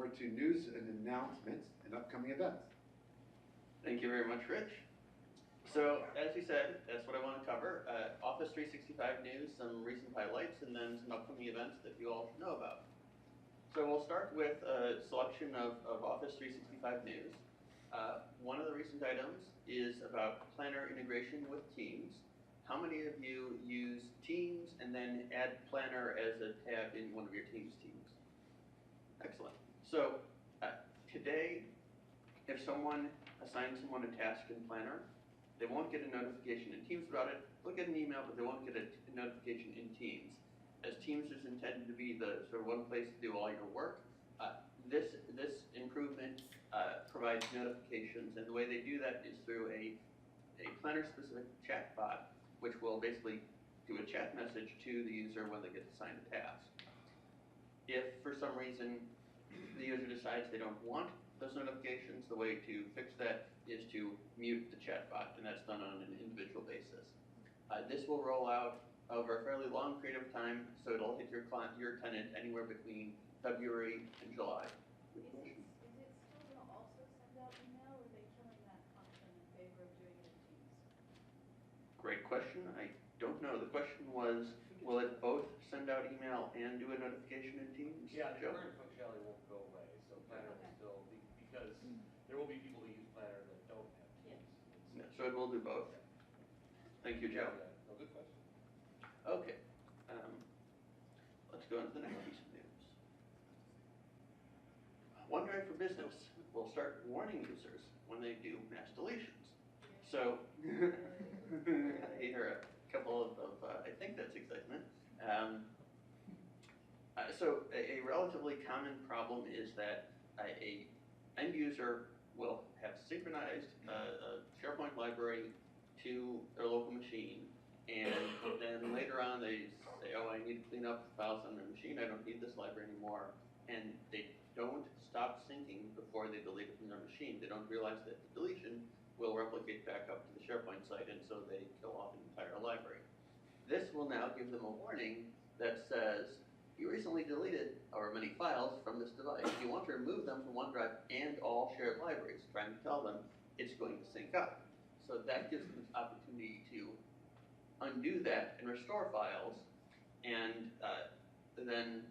over to news and announcements and upcoming events. Thank you very much, Rich. So, as you said, that's what I want to cover. Office 365 news, some recent highlights, and then some upcoming events that you all should know about. So we'll start with a selection of Office 365 news. One of the recent items is about planner integration with Teams. How many of you use Teams and then add Planner as a tab in one of your Teams teams? Excellent. So today, if someone assigns someone a task in Planner, they won't get a notification in Teams about it. They'll get an email, but they won't get a notification in Teams. As Teams is intended to be the sort of one place to do all your work, this improvement provides notifications, and the way they do that is through a Planner-specific chat bot, which will basically do a chat message to the user when they get assigned a task. If for some reason the user decides they don't want those notifications, the way to fix that is to mute the chatbot, and that's done on an individual basis. This will roll out over a fairly long period of time, so it'll hit your tenant anywhere between February and July. Is it still going to also send out email, or are they killing that function in favor of doing it in Teams? Great question. I don't know. The question was, will it both send out email and do a notification in Teams? Yeah, the Joe? current functionality won't go away, so Planner will still be, because there will be people who use Planner that don't have Teams. Yeah, so it will do both. Thank you, Joe. Yeah, no, good question. Okay. Let's go into the next piece of news. OneDrive for Business will start warning users when they do mass deletions. So, I hear a couple of I think that's excitement. So a relatively common problem is that a end user will have synchronized a SharePoint library to their local machine, and then later on they say, oh, I need to clean up the files on my machine, I don't need this library anymore, and they don't stop syncing before they delete it from their machine. They don't realize that the deletion will replicate back up to the SharePoint site, and so they kill off an entire library. This will now give them a warning that says, you recently deleted however many files from this device. You want to remove them from OneDrive and all shared libraries, trying to tell them it's going to sync up. So that gives them an opportunity to undo that and restore files, and then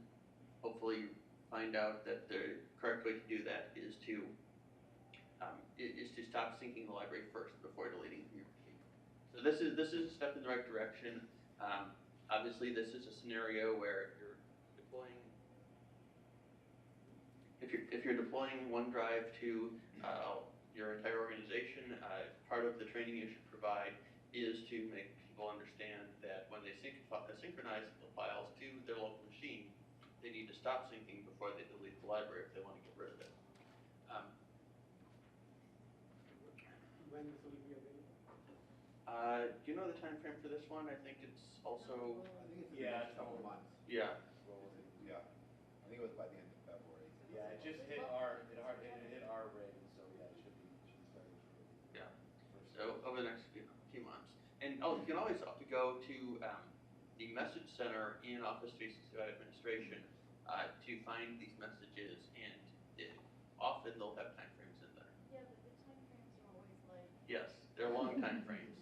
hopefully find out that the correct way to do that is to stop syncing the library first before deleting from your machine. So this is a step in the right direction. Obviously, this is a scenario where you're deploying. If you're deploying OneDrive to your entire organization, part of the training you should provide is to make people understand that when they synchronize the files to their local machine, they need to stop syncing before they delete the library if they want to get rid of it. When this will be available? Do you know the time frame for this one? I think it's also, I think it's in the Yeah, next couple of months. yeah. What was it? Yeah. I think it was by the end of February. Yeah, it just hit our rig, so yeah, it should be starting. Yeah. So over the next few months. And you can always go to the message center in Office 365 administration to find these messages, and often they'll have time frames in there. Yeah, but the time frames are always like. Yes, they're long time frames.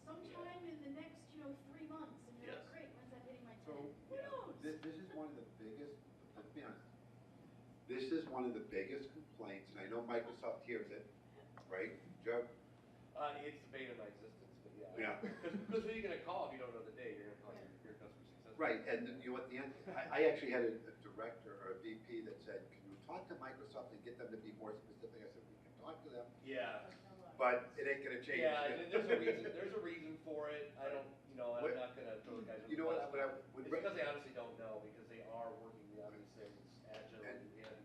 Sometime in the next, 3 months, and you're Yes. like, great, when's that hitting my So, tenant? Who knows? This is one of the biggest, let's be honest, this is one of the biggest complaints, and I know Microsoft hears it, right, Joe? It's the bane of my existence, but yeah. Yeah. Because who are you going to call if you don't know the day? You're going to call your customer success. Right, and you know, at the end, I actually had a director or a VP that said, can you talk to Microsoft and get them to be more specific? I said, we can talk to them, Yeah. but it ain't gonna change. Yeah, there's a reason for it. I don't, I'm What- not gonna throw the guys. You know what, under what I the bus. would. It's because they honestly don't know, because they are working on these things agilely, And-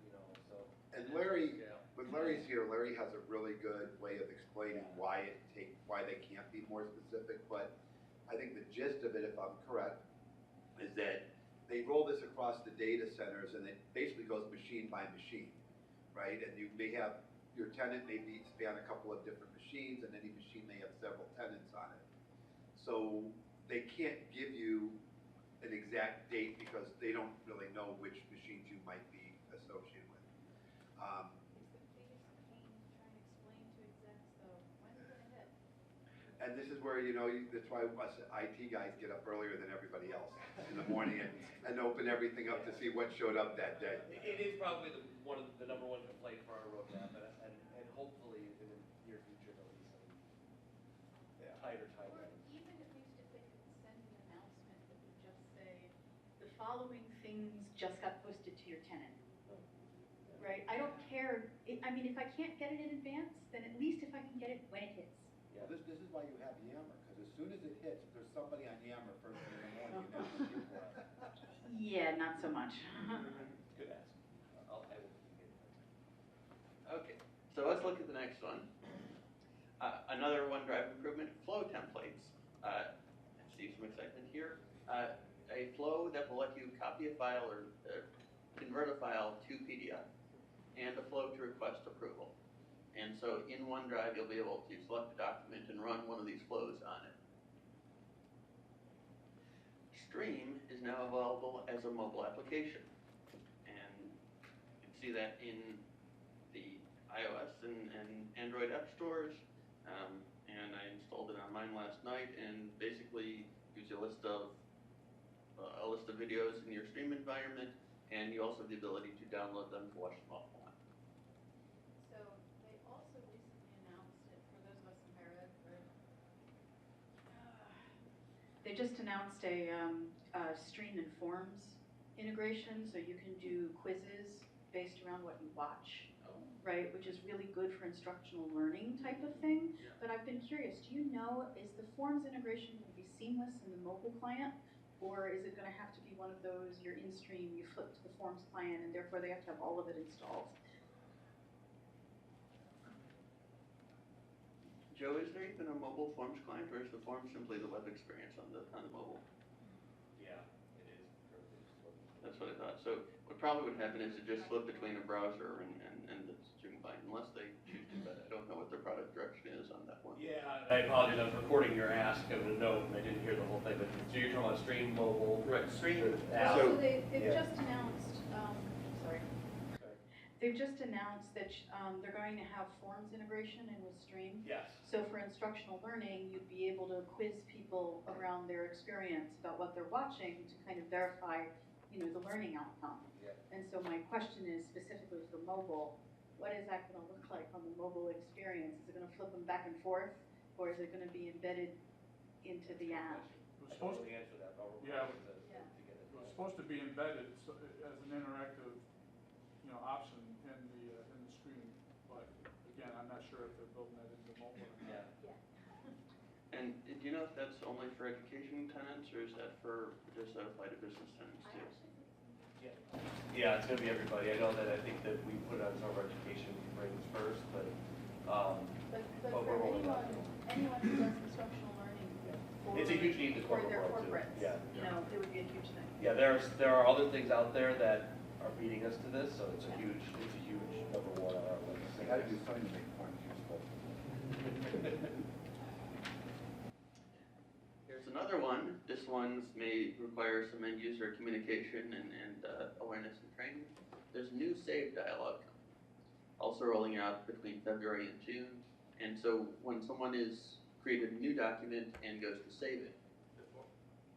so. And Larry, Yeah. when Larry's here, Larry has a really good way of explaining Yeah. why they can't be more specific, but I think the gist of it, if I'm correct, is that they roll this across the data centers and it basically goes machine by machine, right? And you may have, your tenant may span a couple of different machines, and any machine may have several tenants on it. So they can't give you an exact date because they don't really know which machines you might be associated with. It's the biggest pain to try and explain to execs though, when's it gonna hit? And this is where, that's why us IT guys get up earlier than everybody else in the morning and open everything up to see what showed up that day. It is probably the number one complaint for our roadmap, and hopefully in the near future there'll be some tighter Or timelines. even at least if they could send an announcement that would just say, the following things just got posted to your tenant. Right, I don't care, I mean, if I can't get it in advance, then at least if I can get it when it hits. Well, this is why you have Yammer, because as soon as it hits, if there's somebody on Yammer first thing in the morning, you know what you want. Yeah, not so much. Good ask. I will keep it. Okay, so let's look at the next one. Another OneDrive improvement, flow templates. I see some excitement here. A flow that will let you copy a file or convert a file to PDF, and a flow to request approval. And so in OneDrive, you'll be able to select a document and run one of these flows on it. Stream is now available as a mobile application. And you can see that in the iOS and Android app stores. And I installed it on mine last night, and basically gives you a list of videos in your stream environment, and you also have the ability to download them to watch them offline. So they also recently announced it, for those of us in higher ed, right? They just announced a stream and forms integration, so you can do quizzes based around what you watch, right? Which is really good for instructional learning type of thing. Yeah. But I've been curious, do you know, is the forms integration going to be seamless in the mobile client? Or is it going to have to be one of those, you're in stream, you flip to the forms client, and therefore they have to have all of it installed? Joe, is there even a mobile forms client, or is the form simply the web experience on the mobile? Yeah, it is. That's what I thought. So what probably would happen is it just flip between a browser and the stream client, unless they choose to, but I don't know what their product direction is on that one. Yeah, I apologize, I was recording your ask of a note, and I didn't hear the whole thing, but so you're talking about stream mobile? Right, stream. app. So they've Yeah. just announced, sorry. Sorry. They've just announced that they're going to have forms integration in with Stream. Yes. So for instructional learning, you'd be able to quiz people around their experience about what they're watching to kind of verify, the learning outcome. Yeah. And so my question is specifically for mobile, what is that going to look like on the mobile experience? Is it going to flip them back and forth, or is it going to be embedded into the app? I don't know the answer to that, but we're Yeah. going to get it. It was supposed to be embedded as an interactive, option in the screen, but again, I'm not sure if they're building that into mobile or not. Yeah. And do you know if that's only for education tenants, or is that for just applied to business tenants too? Yeah, it's gonna be everybody. I know that I think that we put on some of our education rings first, but, But But for we're rolling out. anyone who does instructional learning for. it's a huge need in the For corporate their world too. corporates, Yeah. it would be a huge thing. Yeah, there are other things out there that are beating us to this, so it's a huge number one on our list. They gotta do something to make forms useful. Here's another one. This one's may require some end user communication and awareness and training. There's a new save dialog coming, also rolling out between February and June. And so when someone is created a new document and goes to save it,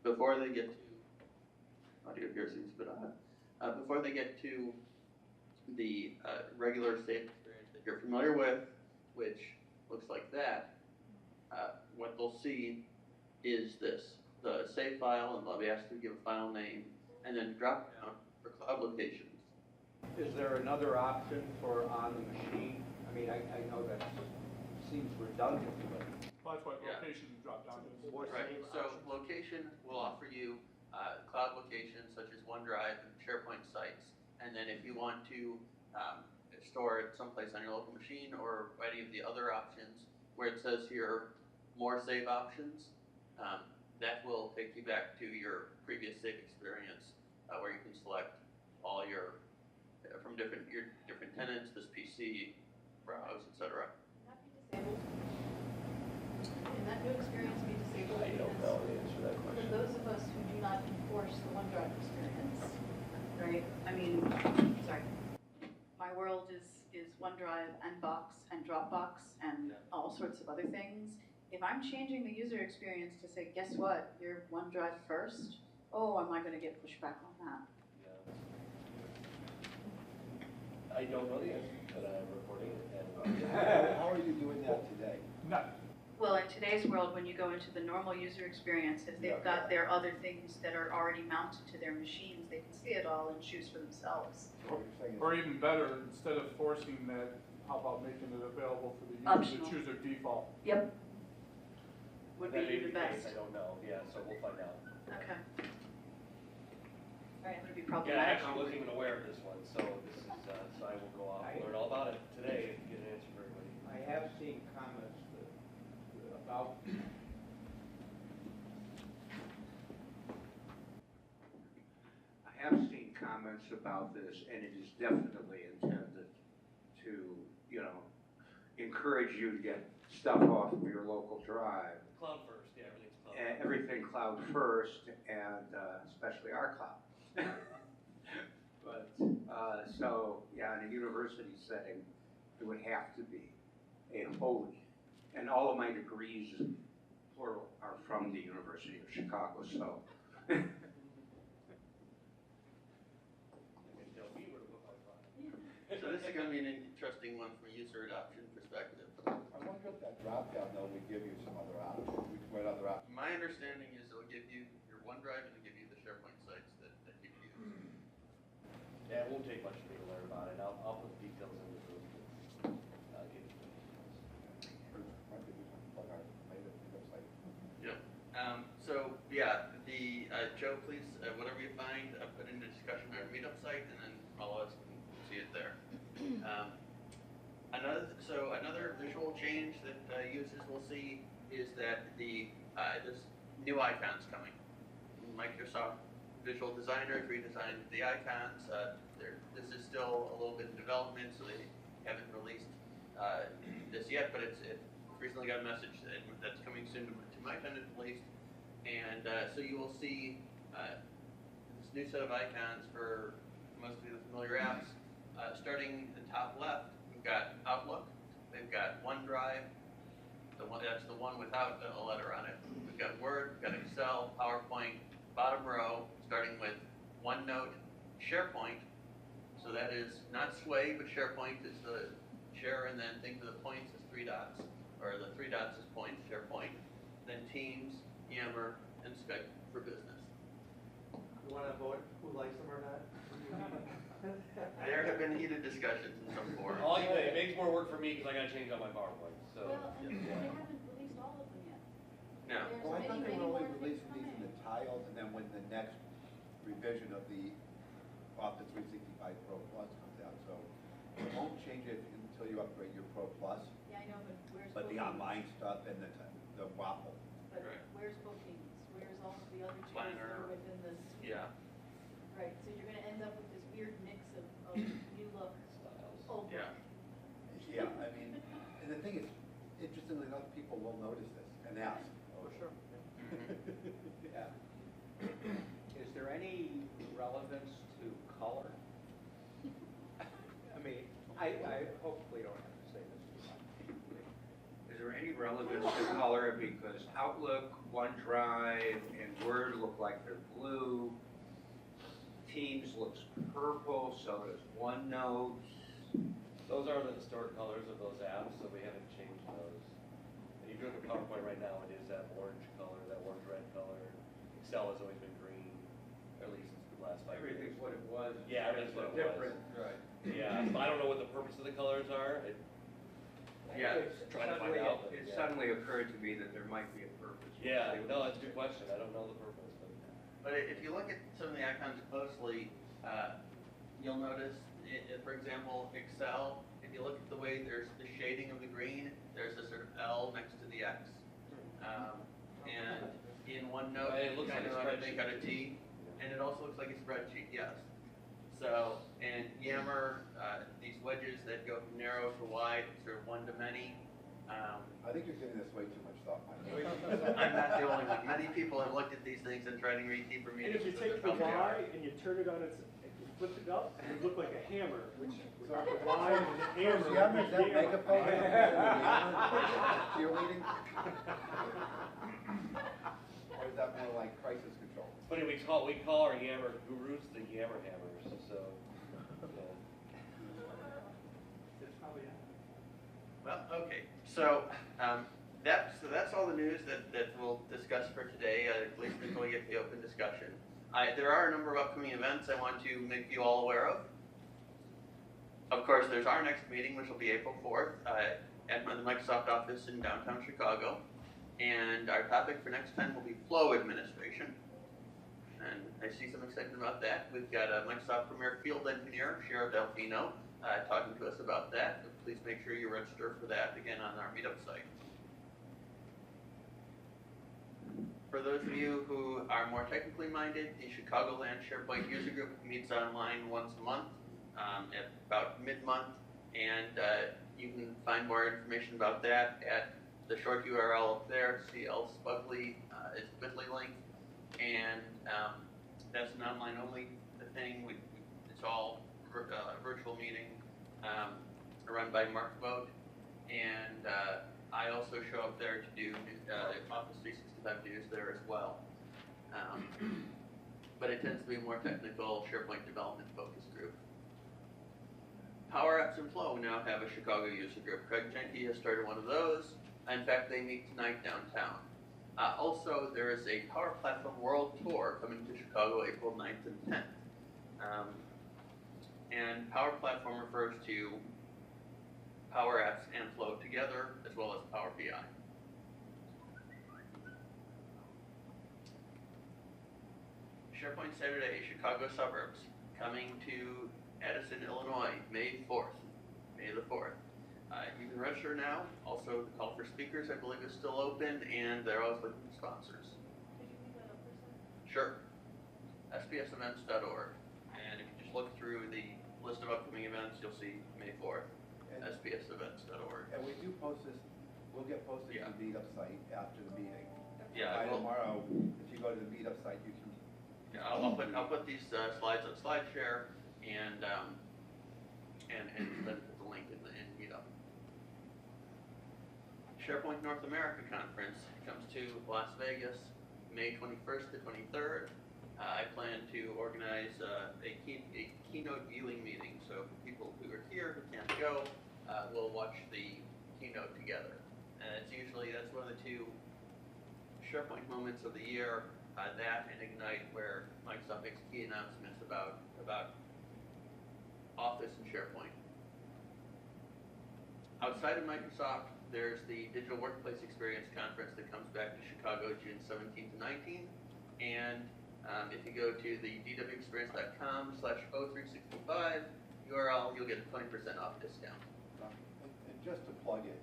before they get to, audio here seems a bit odd, before they get to the regular save experience that you're familiar with, which looks like that, what they'll see is this, the save file, and they'll be asked to give a file name, and then drop down for cloud locations. Is there another option for on the machine? I mean, I know that seems redundant, but Well, that's why Yeah. location dropped down to. Right, so location will offer you cloud locations such as OneDrive and SharePoint sites, and then if you want to store it someplace on your local machine or any of the other options, where it says here, more save options, that will take you back to your previous save experience, where you can select all your, from your different tenants, this PC, browse, etc. Can that be disabled? Can that new experience be disabled? I don't know the answer to that For question. those of us who do not enforce the OneDrive experience, right? I mean, sorry, my world is OneDrive and Box and Dropbox and all sorts of other things. If I'm changing the user experience to say, guess what, you're OneDrive first, oh, am I gonna get pushback on that? I don't know the answer, but I'm reporting it. How are you doing that today? No, Well, in today's world, when you go into the normal user experience, if they've got their other things that are already mounted to their machines, they can see it all and choose for themselves. What you're saying is- or even better, instead of forcing that, how about making it available for the user Optional. to choose their default? Yep. Would be That may the the case, best. I don't know, yeah, so we'll find out. Okay. All right, I'm gonna be Yeah, I problematic. actually wasn't even aware of this one, so this is, so I will go off and learn all about it today and get an answer for everybody. I have seen comments about, I have seen comments about this, and it is definitely intended to, you know, encourage you to get stuff off of your local drive. Cloud first, yeah, everything's cloud. And everything cloud first, and especially our cloud. But, so, yeah, in a university setting, it would have to be a wholly, and all of my degrees, plural, are from the University of Chicago, so. And tell me where to put my file. So this is gonna be an interesting one from a user adoption perspective. I wonder if that drop down though would give you some other options, what other options? My understanding is it'll give you your OneDrive and it'll give you the SharePoint sites that you use. Yeah, it won't take much for me to learn about it, I'll put the details in the group. I'll give you the details. Might be something like our native website. Yep. So, yeah, Joe, please, whatever you find, put in the discussion on our meetup site, and then all of us can see it there. Another visual change that users will see is that there's new icons coming. Microsoft Visual Designer redesigned the icons. This is still a little bit in development, so they haven't released this yet, but it's recently got a message that's coming soon to my tenant at least. And so you will see this new set of icons for most of the familiar apps. Starting in the top left, we've got Outlook, we've got OneDrive, that's the one without a letter on it. We've got Word, we've got Excel, PowerPoint, bottom row, starting with OneNote, SharePoint. So that is not Sway, but SharePoint is the share, and then think of the points as 3 dots, or the 3 dots as points, SharePoint. Then Teams, Yammer, and Skype for business. You wanna vote who likes them or not? There have been heated discussions in some forums. All you it makes more work for me, cause I gotta change out my PowerPoint, so. Well, and they haven't released all of them yet. No. There's Well, I thought they many were only more things releasing these in coming. the tiles, and then when the next revision of the Office 365 Pro Plus comes out, so it won't change it until you upgrade your Pro Plus, Yeah, I know, but where's but the bookings? online stuff and the waffle. But Right. where's bookings? Where's all the other tools that Planner. are within this? Yeah. Right, so you're gonna end up with this weird mix of new look, Styles. old look. Yeah. Yeah, I mean, and the thing is, interestingly enough, people will notice this and ask. Oh, sure. Yeah. Is there any relevance to color? I mean, I hopefully don't have to say this too much. Is there any relevance to color, because Outlook, OneDrive, and Word look like they're blue. Teams looks purple, so does OneNote. Those are the historic colors of those apps, so we haven't changed those. And if you look at PowerPoint right now, it is that orange color, that orange-red color. Excel has always been green, at least the last 5 years. Everything's what it was. Yeah, everything's what it was. Different. Right. Yeah, so I don't know what the purpose of the colors are. Yeah, trying to find out, but It yeah. suddenly occurred to me that there might be a purpose. Yeah, no, that's a good question. I don't know the purpose, but. But if you look at some of the icons closely, you'll notice, for example, Excel, if you look at the way there's the shading of the green, there's a sort of L next to the X. And in OneNote, It looks like a they got a T, and it also looks like a spreadsheet, yes. So, and Yammer, these wedges that go from narrow to wide, sort of one to many. I think you're giving this way too much thought, Mike. I'm not the only one. Many people have looked at these things and tried to read deeper And meanings. if you of take the what they are. Y and you turn it on its, if you flipped it up, and it looked like a hammer, which was on the line, and the hammer. Yeah, is that was the hammer. megaphone? Cheerleading? Or is that more like crisis control? Funny, we call our yammer gurus the yammer hammers, so. That's probably it. Well, okay, so, that's all the news that we'll discuss for today, at least until we get to the open discussion. There are a number of upcoming events I want to make you all aware of. Of course, there's our next meeting, which will be April 4th, at the Microsoft office in downtown Chicago. And our topic for next time will be flow administration. And I see some excitement about that. We've got a Microsoft Premier Field Engineer, Shiro Delfino, talking to us about that. Please make sure you register for that, again, on our meetup site. For those of you who are more technically minded, the Chicagoland SharePoint User Group meets online once a month at about mid-month, and you can find more information about that at the short URL up there, CL/Spugly is bit.ly link, and that's an online-only thing. It's all virtual meeting run by Mark Vogt, and I also show up there to do Office 365 news there as well. But it tends to be a more technical SharePoint development focus group. Power Apps and Flow now have a Chicago user group. Craig Jenke has started one of those. In fact, they meet tonight downtown. Also, there is a Power Platform World Tour coming to Chicago April 9th and 10th. And Power Platform refers to Power Apps and Flow together, as well as Power BI. SharePoint Saturday, Chicago suburbs, coming to Edison, Illinois, May 4th. May the 4th. You can register now. Also, the call for speakers, I believe, is still open, and they're always looking for sponsors. Could you leave that up for a second? Sure. SPSevents.org. And if you just look through the list of upcoming events, you'll see May 4th, SPSevents.org. And we do post this, we'll get posted Yeah. to the meetup site after the meeting. Yeah, By well, tomorrow, if you go to the meetup site, you can. yeah, I'll put these slides on SlideShare and then put the link in meetup. SharePoint North America Conference comes to Las Vegas, May 21st to 23rd. I plan to organize a keynote viewing meeting, so for people who are here who can't go, we'll watch the keynote together. And that's one of the two SharePoint moments of the year, that and Ignite, where Microsoft makes key announcements about Office and SharePoint. Outside of Microsoft, there's the Digital Workplace Experience Conference that comes back to Chicago June 17th to 19th. And if you go to the dwexperience.com/O365 URL, you'll get a 20% off discount. And just to plug it,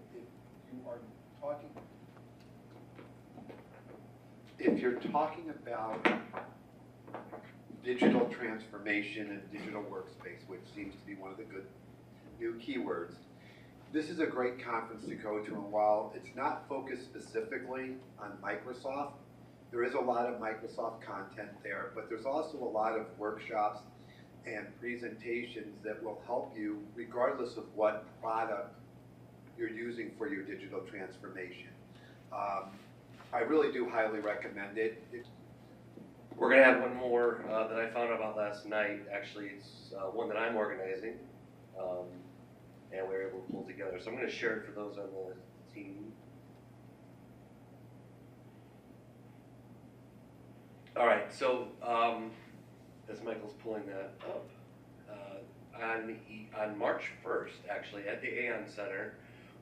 if you're talking about digital transformation and digital workspace, which seems to be one of the good new keywords, this is a great conference to go to. And while it's not focused specifically on Microsoft, there is a lot of Microsoft content there, but there's also a lot of workshops and presentations that will help you regardless of what product you're using for your digital transformation. I really do highly recommend it. We're gonna have one more that I found out about last night. Actually, it's one that I'm organizing, and we were able to pull together. So I'm gonna share it for those on the team. All right, so as Michael's pulling that up, on March 1st, actually, at the Aon Center,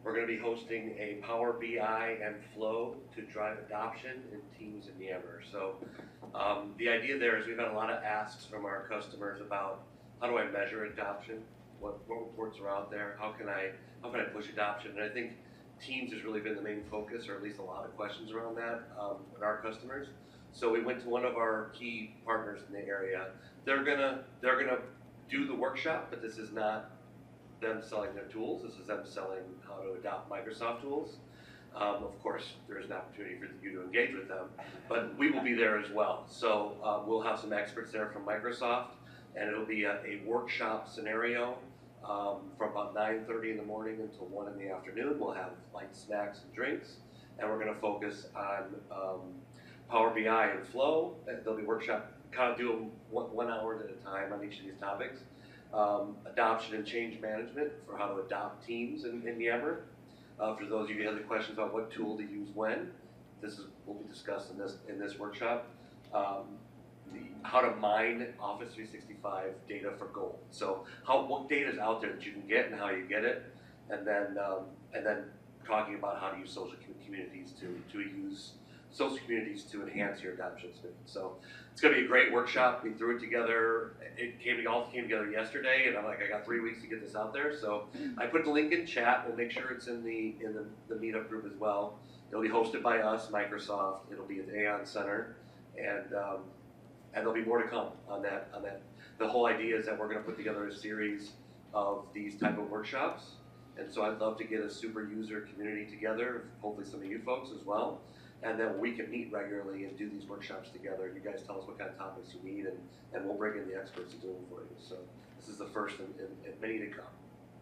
we're going to be hosting a Power BI and Flow to drive adoption in Teams and Yammer. So the idea there is we've had a lot of asks from our customers about how do I measure adoption, what reports are out there, how can I push adoption, and I think Teams has really been the main focus, or at least a lot of questions around that with our customers. So we went to one of our key partners in the area. They're gonna do the workshop, but this is not them selling their tools. This is them selling how to adopt Microsoft tools. Of course, there's an opportunity for you to engage with them, but we will be there as well. So we'll have some experts there from Microsoft and it'll be a workshop scenario from about 9:30 in the morning until 1 in the afternoon. We'll have light snacks and drinks, and we're going to focus on Power BI and Flow. There'll be workshop, kind of do them 1 hour at a time on each of these topics. Adoption and change management for how to adopt teams in Yammer. For those of you who have the questions about what tool to use when, this will be discussed in this workshop. How to mine Office 365 data for gold. So what data is out there that you can get and how you get it, and then talking about how to use social communities to use social communities to enhance your adoption experience. So it's going to be a great workshop. We threw it together. All came together yesterday, and I'm like, I got 3 weeks to get this out there. So I put the link in chat. We'll make sure it's in the meetup group as well. It'll be hosted by us, Microsoft. It'll be at the Aon Center, and there'll be more to come on that. The whole idea is that we're going to put together a series of these type of workshops, and so I'd love to get a super user community together, hopefully some of you folks as well, and then we can meet regularly and do these workshops together. You guys tell us what kind of topics you need, and we'll bring in the experts to do them for you. So this is the first and many to come.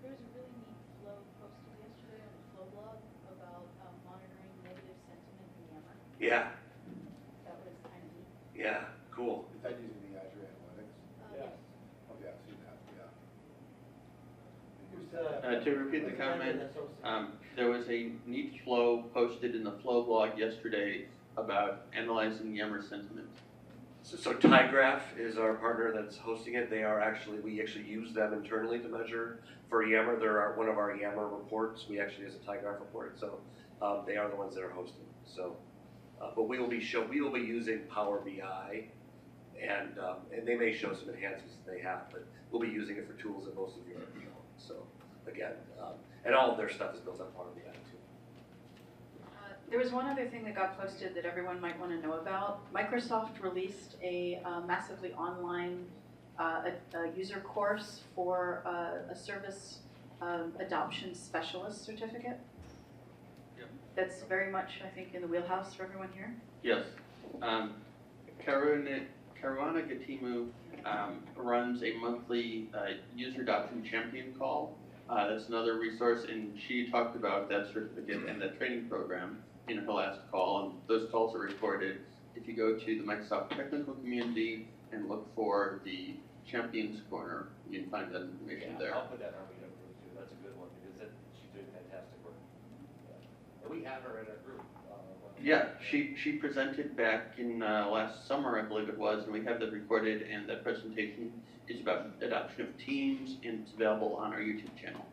There was a really neat flow posted yesterday on the Flow blog about monitoring negative sentiment in Yammer. Yeah, That was kind of neat. yeah, cool. Is that using the Azure Analytics? Yes. Okay, I've seen that, yeah. To repeat the comment, there was a neat flow posted in the Flow blog yesterday about analyzing Yammer sentiment. So tygraph is our partner that's hosting it. We actually use them internally to measure for Yammer. They're one of our Yammer reports. We actually use a tygraph report. So they are the ones that are hosting. So, but we will be using Power BI, and they may show some enhancements that they have, but we'll be using it for tools that most of you already know. So again, and all of their stuff is built on Power BI too. There was one other thing that got posted that everyone might want to know about. Microsoft released a massively online a user course for a service adoption specialist certificate. Yep. That's very much, I think, in the wheelhouse for everyone here. Yes. Caruana Gatimu runs a monthly user adoption champion call. That's another resource, and she talked about that certificate and that training program in her last call, and those calls are recorded. If you go to the Microsoft technical community and look for the Champions Corner, you can find that information there. I'll put that in our meetup group too. That's a good one because she's doing fantastic work. Yeah. And we have her in our group. Yeah, she presented back in last summer, I believe it was, and we have that recorded, and that presentation is about adoption of teams, and it's available on our YouTube channel.